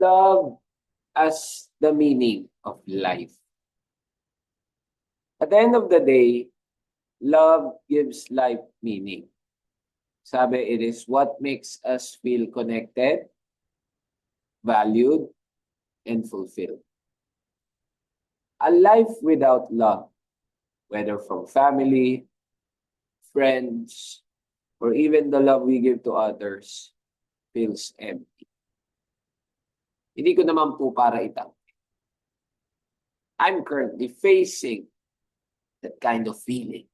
Love as the meaning of life. At the end of the day, love gives life meaning. Sabi, it is what makes us feel connected, valued, and fulfilled. A life without love, whether from family, friends, or even the love we give to others, feels empty. Hindi ko naman po para itang. I'm currently facing that kind of feeling.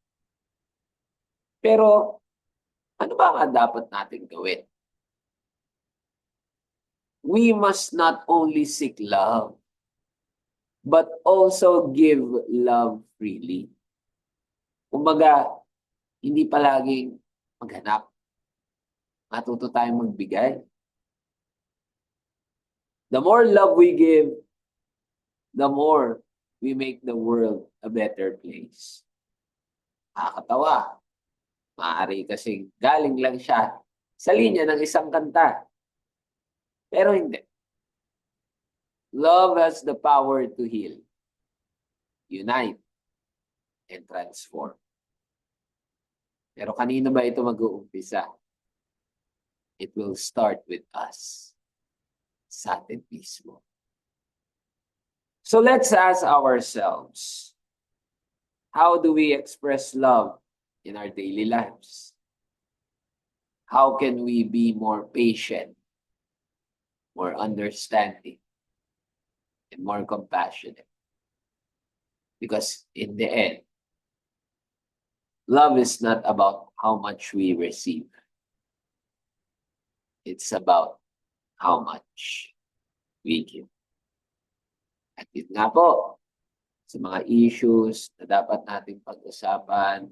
Pero, ano ba nga dapat natin gawin? We must not only seek love, but also give love freely. Kumbaga, hindi palaging maghanap. Matuto tayong magbigay. The more love we give, the more we make the world a better place. Nakakatawa. Maaari kasi galing lang siya sa linya ng isang kanta. Pero hindi. Love has the power to heal, unite, and transform. Pero kanino ba ito mag-uumpisa? It will start with us. Sa atin mismo. So let's ask ourselves, how do we express love in our daily lives? How can we be more patient, more understanding, and more compassionate? Because in the end, love is not about how much we receive. It's about how much we give. At yun nga po, sa mga issues na dapat nating pag-usapan,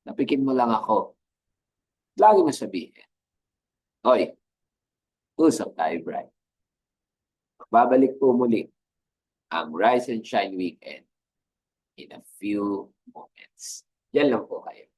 napikin mo lang ako. Lagi mo sabihin, Hoy, usap tayo, Brian. Babalik po muli ang Rise and Shine Weekend in a few moments. Yan lang po kayo.